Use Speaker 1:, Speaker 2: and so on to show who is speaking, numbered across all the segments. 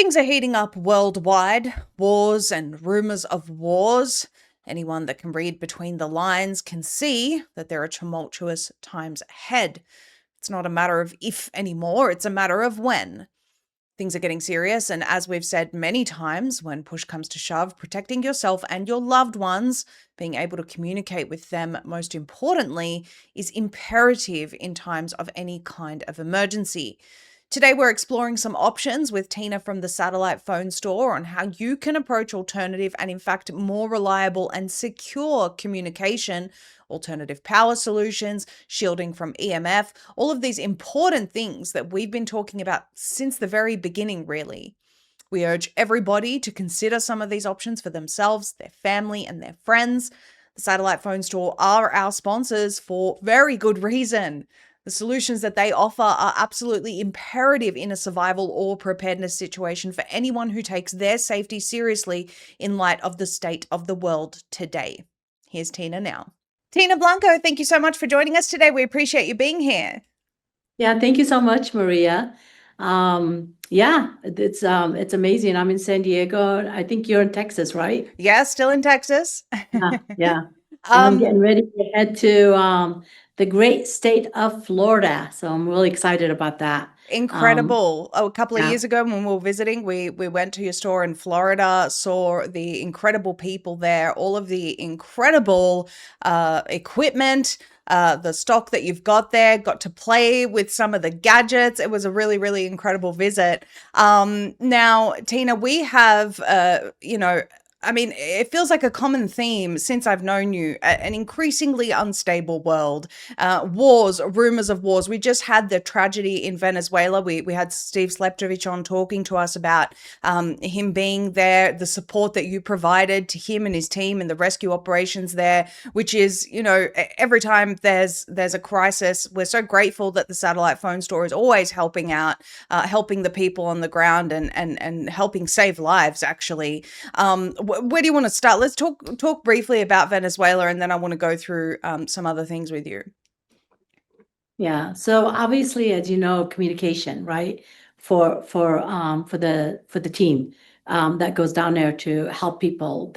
Speaker 1: Things are heating up worldwide, wars and rumors of wars. Anyone that can read between the lines can see that there are tumultuous times ahead. It's not a matter of if anymore, it's a matter of when. Things are getting serious, and as we've said many times, when push comes to shove, protecting yourself and your loved ones, being able to communicate with them, most importantly, is imperative in times of any kind of emergency. Today, we're exploring some options with Tina from the Satellite Phone Store on how you can approach alternative and, in fact, more reliable and secure communication, alternative power solutions, shielding from EMF, all of these important things that we've been talking about since the very beginning, really. We urge everybody to consider some of these options for themselves, their family, and their friends. The Satellite Phone Store are our sponsors for very good reason. The solutions that they offer are absolutely imperative in a survival or preparedness situation for anyone who takes their safety seriously in light of the state of the world today. Here's Tina now. Tina Blanco, thank you so much for joining us today. We appreciate you being here.
Speaker 2: Yeah, thank you so much, Maria. It's amazing. I'm in San Diego. I think you're in Texas, right?
Speaker 1: Yeah, still in Texas.
Speaker 2: Yeah. And I'm
Speaker 1: um,
Speaker 2: getting ready to head to the great state of Florida. So I'm really excited about that.
Speaker 1: Incredible. A couple of
Speaker 2: Yeah.
Speaker 1: years ago when we were visiting, we went to your store in Florida, saw the incredible people there, all of the incredible equipment, the stock that you've got there, got to play with some of the gadgets. It was a really, really incredible visit. Now, Tina, we have, it feels like a common theme since I've known you, an increasingly unstable world, wars, rumors of wars. We just had the tragedy in Venezuela. We had Steve Sleptovich on talking to us about him being there, the support that you provided to him and his team in the rescue operations there, which is, every time there's a crisis, we're so grateful that the Satellite Phone Store is always helping out, helping the people on the ground and helping save lives, actually. Where do you want to start? Let's talk briefly about Venezuela, and then I want to go through some other things with you.
Speaker 2: Yeah. So obviously, as you know, communication, right? For the team that goes down there to help people.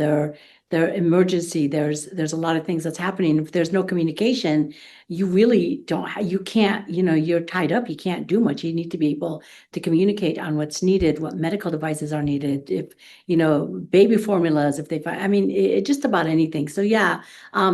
Speaker 2: Their emergency. There's a lot of things that's happening. If there's no communication, you really you can't, you're tied up. You can't do much. You need to be able to communicate on what's needed, what medical devices are needed, if, baby formulas, if they find, just about anything. So yeah,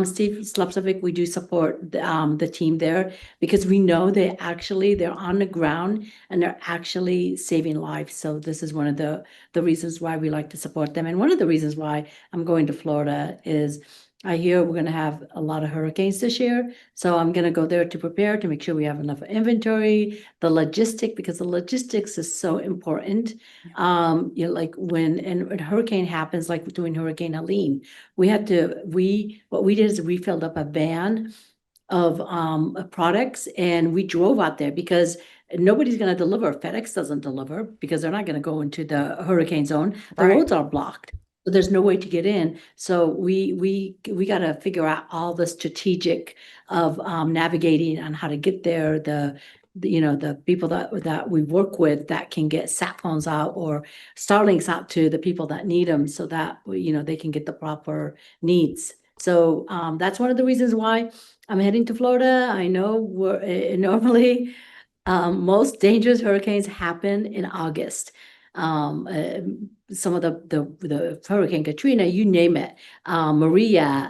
Speaker 2: Steve Slepsovic, we do support the team there because we know they're on the ground and they're actually saving lives. So this is one of the reasons why we like to support them. And one of the reasons why I'm going to Florida is I hear we're going to have a lot of hurricanes this year. So I'm going to go there to prepare to make sure we have enough inventory, because the logistics is so important. Like when a hurricane happens, like doing Hurricane Helene, what we did is we filled up a van of products and we drove out there because nobody's going to deliver. FedEx doesn't deliver because they're not going to go into the hurricane zone. The
Speaker 1: Right.
Speaker 2: roads are blocked. So there's no way to get in. So we got to figure out all the strategic of navigating on how to get there. The people that we work with that can get sat phones out or Starlinks out to the people that need them so that they can get the proper needs. So that's one of the reasons why I'm heading to Florida. I know normally most dangerous hurricanes happen in August. Some of the Hurricane Katrina, you name it, Maria,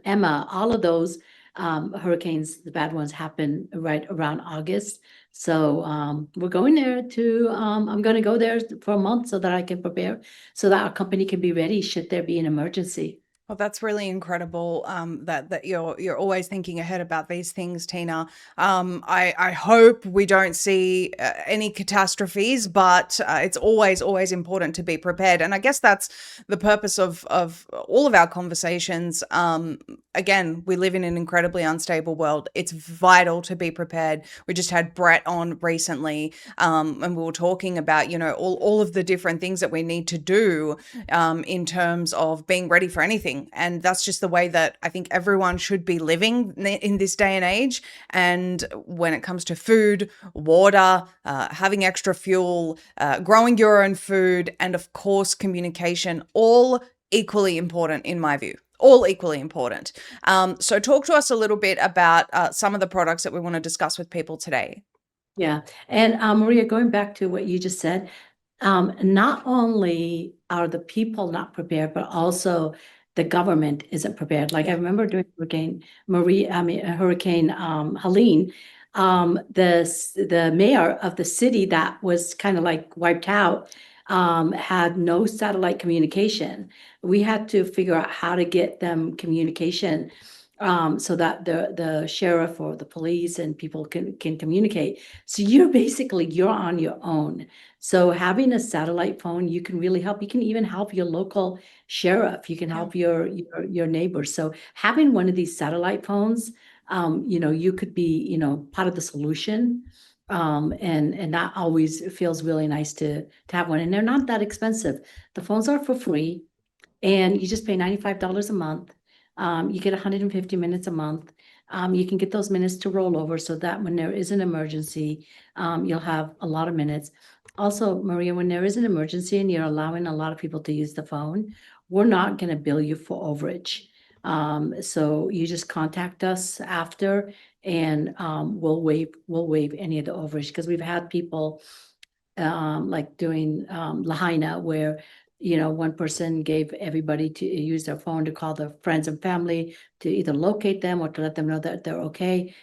Speaker 2: Emma, all of those hurricanes, the bad ones, happen right around August. So we're going there I'm going to go there for a month so that I can prepare, so that our company can be ready should there be an emergency.
Speaker 1: Well, that's really incredible that you're always thinking ahead about these things, Tina. I hope we don't see any catastrophes, but it's always important to be prepared. And I guess that's the purpose of all of our conversations. again, we live in an incredibly unstable world. It's vital to be prepared. We just had Brett on recently, and we were talking about, all of the different things that we need to do in terms of being ready for anything. And that's just the way that I think everyone should be living in this day and age. And when it comes to food, water, having extra fuel, growing your own food, and of course, communication, all equally important in my view. All equally important. So talk to us a little bit about some of the products that we want to discuss with people today.
Speaker 2: Yeah. And Maria, going back to what you just said, not only are the people not prepared, but also the government isn't prepared. Like I remember during Hurricane Helene, the mayor of the city that was kind of like wiped out, had no satellite communication. We had to figure out how to get them communication, so that the sheriff or the police and people can communicate. So you're on your own. So having a satellite phone, you can really help. You can even help your local sheriff. You can help your neighbors. So having one of these satellite phones, you could be, part of the solution. And that always feels really nice to have one. And they're not that expensive. The phones are for free, and you just pay $95 a month. You get 150 minutes a month. You can get those minutes to roll over so that when there is an emergency, you'll have a lot of minutes. Also, Maria, when there is an emergency and you're allowing a lot of people to use the phone, we're not going to bill you for overage. So you just contact us after, and we'll waive any of the overage, because we've had people like doing Lahaina, where one person gave everybody to use their phone to call their friends and family to either locate them or to let them know that they're okay.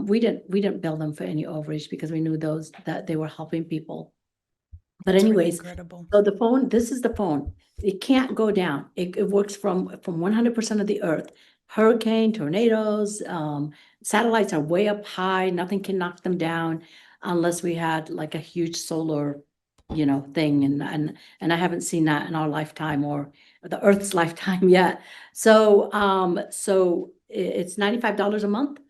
Speaker 2: We didn't bill them for any overage because we knew that they were helping people. But
Speaker 1: It's really
Speaker 2: anyways,
Speaker 1: incredible.
Speaker 2: so the phone, this is the phone. It can't go down. It works from 100% of the earth. Hurricane, tornadoes, satellites are way up high. Nothing can knock them down unless we had like a huge solar, thing. And I haven't seen that in our lifetime or the Earth's lifetime yet. So, it's $95 a month,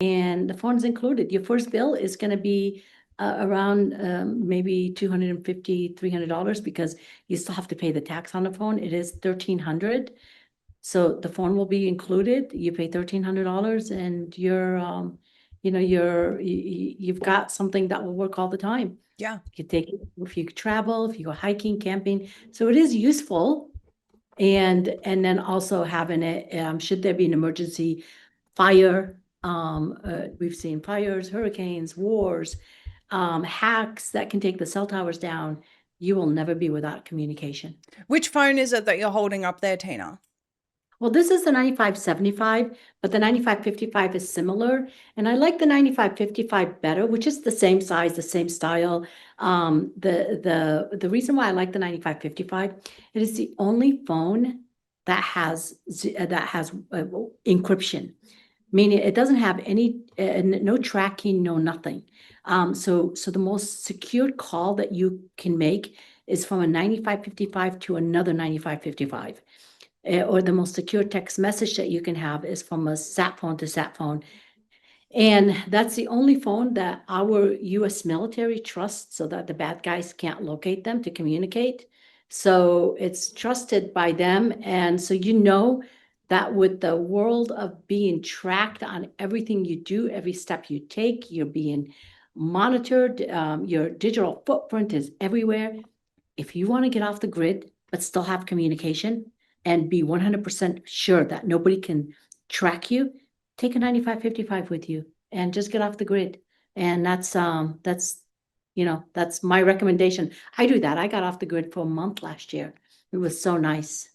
Speaker 2: and the phone's included. Your first bill is going to be around maybe $250, $300, because you still have to pay the tax on the phone. It is $1,300. So the phone will be included. You pay $1,300, and you've got something that will work all the time.
Speaker 1: Yeah.
Speaker 2: You can take it if you travel, if you go hiking, camping. So it is useful. And then also having it, should there be an emergency, fire, we've seen fires, hurricanes, wars, hacks that can take the cell towers down. You will never be without communication.
Speaker 1: Which phone is it that you're holding up there, Tina?
Speaker 2: Well, this is the 9575, but the 9555 is similar. And I like the 9555 better, which is the same size, the same style. The reason why I like the 9555, it is the only phone that has encryption, meaning it doesn't have any no tracking, no nothing. So the most secure call that you can make is from a 9555 to another 9555. Or the most secure text message that you can have is from a sat phone to sat phone. And that's the only phone that our US military trusts, so that the bad guys can't locate them to communicate. So it's trusted by them. And so that with the world of being tracked on everything you do, every step you take, you're being monitored, your digital footprint is everywhere. If you want to get off the grid, but still have communication and be 100% sure that nobody can track you, take a 9555 with you and just get off the grid. And that's my recommendation. I do that. I got off the grid for a month last year. It was so nice.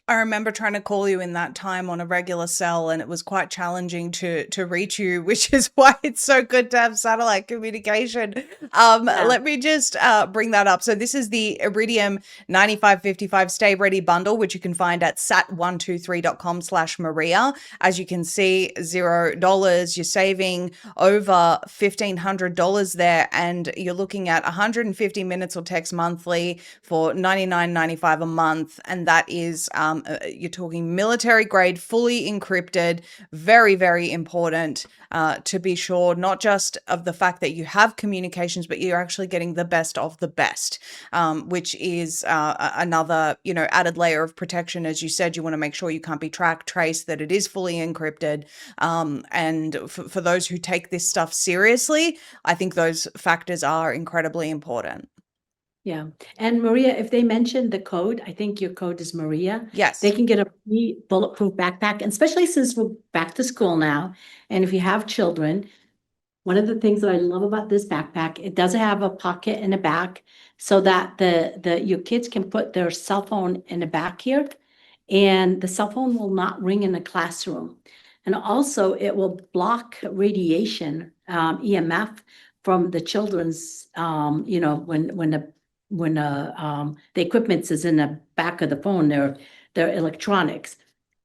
Speaker 1: I remember trying to call you in that time on a regular cell, and it was quite challenging to reach you, which is why it's so good to have satellite communication. Let me just bring that up. So this is the Iridium 9555 Stay Ready bundle, which you can find at sat123.com/Maria. As you can see, $0. You're saving over $1,500 there, and you're looking at 150 minutes or text monthly for $99.95 a month, and that is You're talking military grade, fully encrypted, very, very important to be sure, not just of the fact that you have communications, but you're actually getting the best of the best, which is another, added layer of protection. As you said, you want to make sure you can't be tracked, traced, that it is fully encrypted. And for those who take this stuff seriously, I think those factors are incredibly important.
Speaker 2: Yeah. And Maria, if they mention the code, I think your code is Maria.
Speaker 1: Yes.
Speaker 2: They can get a free bulletproof backpack, and especially since we're back to school now. And if you have children, one of the things that I love about this backpack, it does have a pocket in the back so that your kids can put their cell phone in the back here, and the cell phone will not ring in the classroom. And also it will block radiation, EMF from the children's, when the equipment is in the back of the phone, their electronics.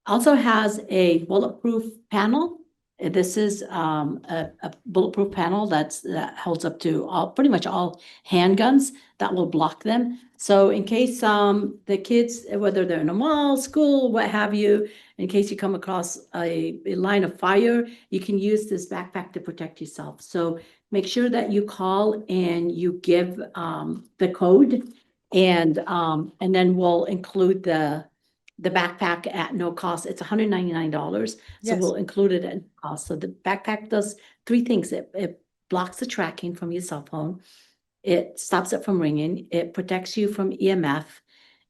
Speaker 2: Also has a bulletproof panel. This is a bulletproof panel that holds up to pretty much all handguns that will block them. So in case the kids, whether they're in a mall, school, what have you, in case you come across a line of fire, you can use this backpack to protect yourself. So make sure that you call and you give the code, and then we'll include the backpack at no cost. It's $199. So
Speaker 1: Yes.
Speaker 2: we'll include it at cost. So the backpack does three things. It blocks the tracking from your cell phone. It stops it from ringing. It protects you from EMF.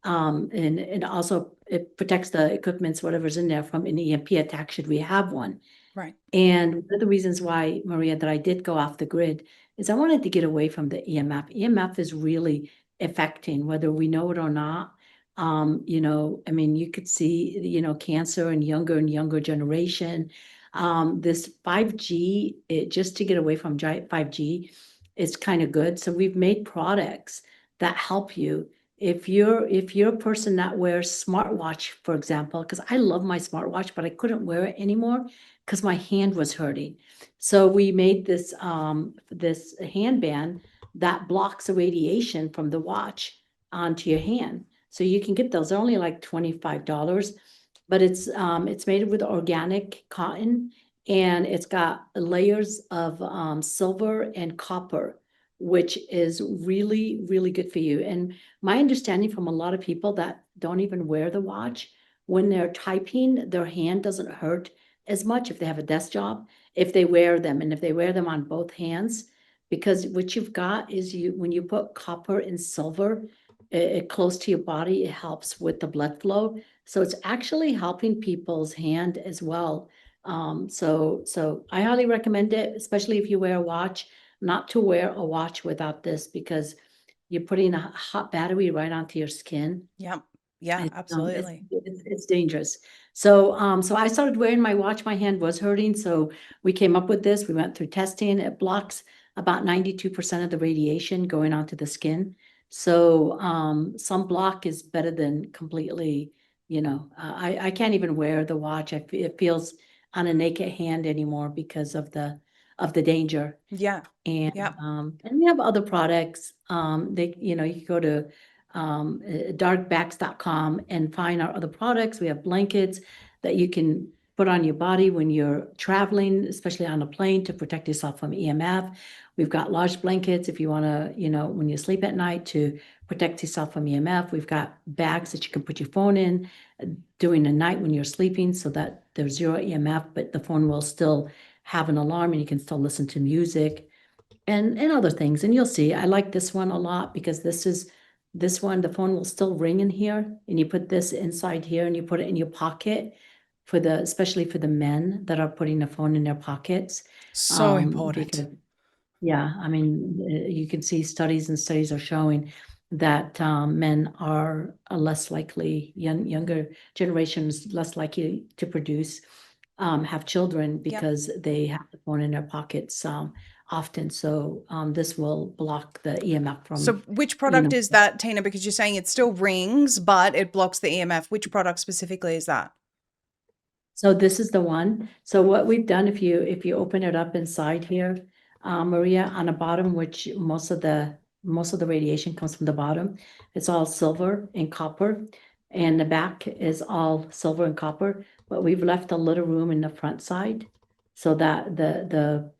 Speaker 2: And also it protects the equipments, whatever's in there, from an EMP attack should we have one.
Speaker 1: Right.
Speaker 2: And one of the reasons why, Maria, that I did go off the grid is I wanted to get away from the EMF. EMF is really affecting, whether we know it or not. You could see, cancer in younger and younger generation. This 5G, just to get away from 5G, is kind of good. So we've made products that help you. If you're a person that wears smartwatch, for example, because I love my smartwatch, but I couldn't wear it anymore because my hand was hurting. So we made this handband that blocks the radiation from the watch onto your hand. So you can get those. They're only like $25, but it's made with organic cotton, and it's got layers of silver and copper, which is really, really good for you. And my understanding from a lot of people that don't even wear the watch, when they're typing, their hand doesn't hurt as much if they have a desk job, if they wear them, and if they wear them on both hands, because what you've got is when you put copper and silver close to your body, it helps with the blood flow. So it's actually helping people's hand as well. So I highly recommend it, especially if you wear a watch, not to wear a watch without this, because you're putting a hot battery right onto your skin.
Speaker 1: Yep. Yeah, absolutely.
Speaker 2: It's dangerous. So I started wearing my watch. My hand was hurting. So we came up with this. We went through testing. It blocks about 92% of the radiation going onto the skin. So sunblock is better than completely, I can't even wear the watch. It feels on a naked hand anymore because of the danger.
Speaker 1: Yeah.
Speaker 2: And
Speaker 1: Yeah.
Speaker 2: and we have other products. You can go to darkbacks.com and find our other products. We have blankets that you can put on your body when you're traveling, especially on a plane, to protect yourself from EMF. We've got large blankets if you want to, when you sleep at night, to protect yourself from EMF. We've got bags that you can put your phone in during the night when you're sleeping, so that there's zero EMF, but the phone will still have an alarm and you can still listen to music and other things. And you'll see, I like this one a lot because this one, the phone will still ring in here, and you put this inside here and you put it in your pocket, especially for the men that are putting the phone in their pockets.
Speaker 1: So important.
Speaker 2: Because, yeah, you can see studies are showing that men are less likely, younger generations less likely to produce, have children because they have the phone in their pockets often. So this will block the EMF from.
Speaker 1: So which product is that, Tina? Because you're saying it still rings, but it blocks the EMF. Which product specifically is that?
Speaker 2: So this is the one. So what we've done, if you open it up inside here, Maria, on the bottom, which most of the radiation comes from the bottom, it's all silver and copper. and the back is all silver and copper, but we've left a little room in the front side so that the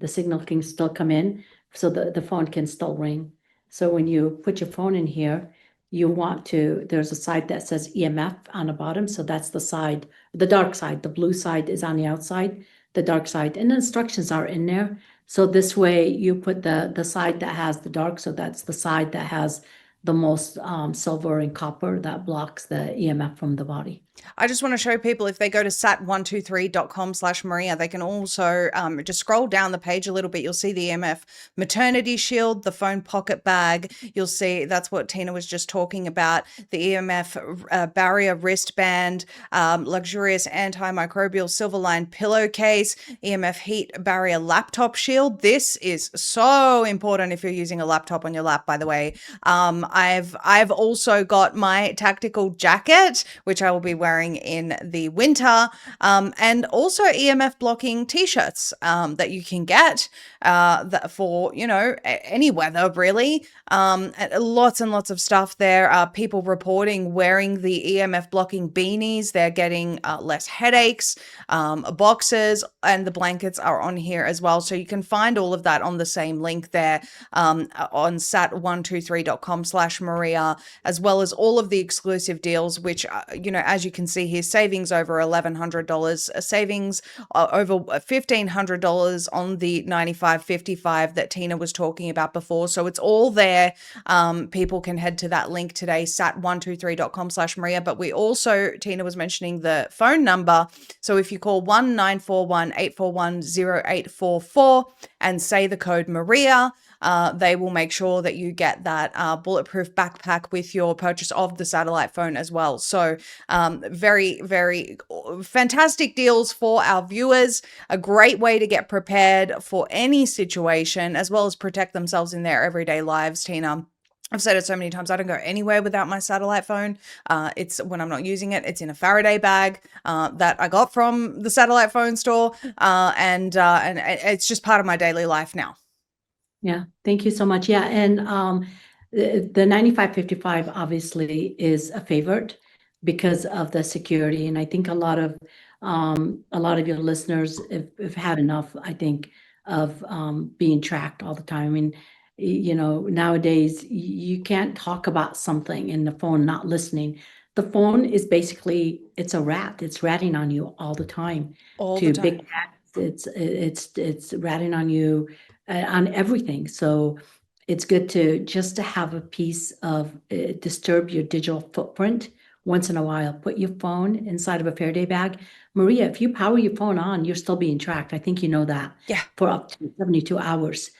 Speaker 2: signal can still come in, so the phone can still ring. So when you put your phone in here, there's a side that says EMF on the bottom, so that's the side, the dark side. The blue side is on the outside, the dark side, and the instructions are in there. So this way you put the side that has the dark, so that's the side that has the most silver and copper that blocks the EMF from the body.
Speaker 1: I just want to show people, if they go to sat123.com/Maria, they can also just scroll down the page a little bit. You'll see the EMF maternity shield, the phone pocket bag. You'll see that's what Tina was just talking about, the EMF barrier wristband, luxurious antimicrobial silver lined pillowcase, EMF heat barrier laptop shield. This is so important if you're using a laptop on your lap, by the way. I've also got my tactical jacket, which I will be wearing in the winter, and also EMF blocking t-shirts that you can get that for, you know, any weather really. Lots and lots of stuff there. People reporting wearing the EMF blocking beanies, they're getting less headaches. Boxes and the blankets are on here as well, so you can find all of that on the same link there on sat123.com/Maria, as well as all of the exclusive deals, which you know, as you can see here, savings over $1,100, savings over $1,500 on the 95.55 that Tina was talking about before. So it's all there. People can head to that link today, sat123.com/Maria. But we also, Tina was mentioning the phone number. So if you call 1-941-841-0844 and say the code Maria, they will make sure that you get that bulletproof backpack with your purchase of the satellite phone as well. So very, very fantastic deals for our viewers. A great way to get prepared for any situation, as well as protect themselves in their everyday lives, Tina. I've said it so many times, I don't go anywhere without my satellite phone. It's when I'm not using it, it's in a Faraday bag that I got from the satellite phone store. And it's just part of my daily life now.
Speaker 2: Yeah, thank you so much. Yeah, and the 9555 obviously is a favorite because of the security, and I think a lot of your listeners have had enough, I think, of being tracked all the time. I mean, you know, nowadays you can't talk about something and the phone not listening. The phone is basically, it's a rat. It's ratting on you all the time.
Speaker 1: All the time.
Speaker 2: Big rats, it's ratting on you on everything. So it's good to have a piece of disturb your digital footprint once in a while. Put your phone inside of a Faraday bag. Maria, if you power your phone on, you're still being tracked. I think you know that.
Speaker 1: Yeah.
Speaker 2: For up to 72 hours.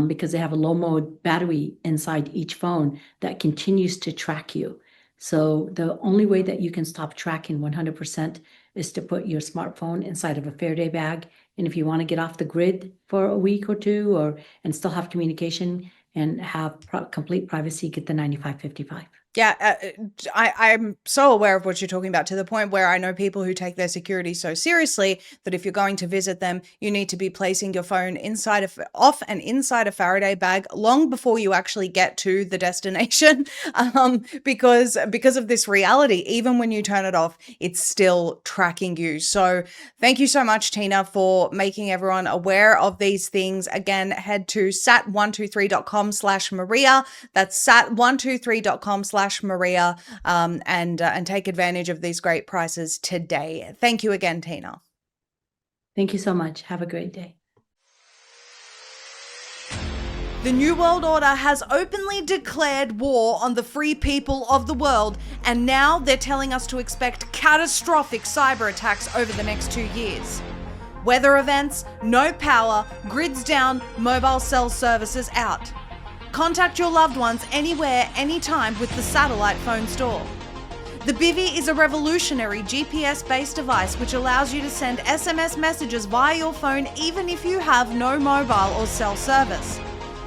Speaker 2: Because they have a low mode battery inside each phone that continues to track you. So the only way that you can stop tracking 100% is to put your smartphone inside of a Faraday bag. And if you want to get off the grid for a week or two, and still have communication and have complete privacy, get the 9555.
Speaker 1: Yeah, I'm so aware of what you're talking about, to the point where I know people who take their security so seriously that if you're going to visit them, you need to be placing your phone inside a Faraday bag long before you actually get to the destination, because of this reality. Even when you turn it off, it's still tracking you. So thank you so much, Tina, for making everyone aware of these things. Again, head to sat123.com/Maria. That's sat123.com/Maria, and take advantage of these great prices today. Thank you again, Tina.
Speaker 2: Thank you so much. Have a great day.
Speaker 1: The New World Order has openly declared war on the free people of the world, and now they're telling us to expect catastrophic cyber attacks over the next 2 years. Weather events, no power, grids down, mobile cell services out. Contact your loved ones anywhere, anytime with the satellite phone store. The Bivy is a revolutionary GPS-based device which allows you to send SMS messages via your phone even if you have no mobile or cell service.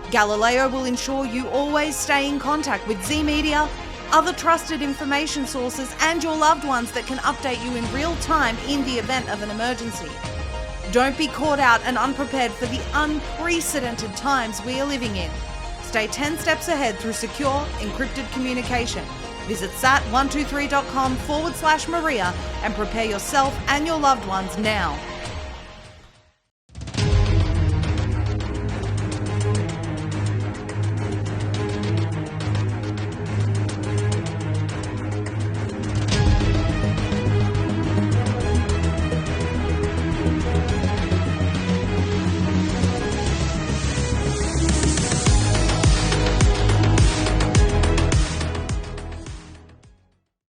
Speaker 1: Galileo will ensure you always stay in contact with Z Media, other trusted information sources, and your loved ones that can update you in real time in the event of an emergency. Don't be caught out and unprepared for the unprecedented times we are living in. Stay 10 steps ahead through secure, encrypted communication. Visit sat123.com/Maria and prepare yourself and your loved ones now.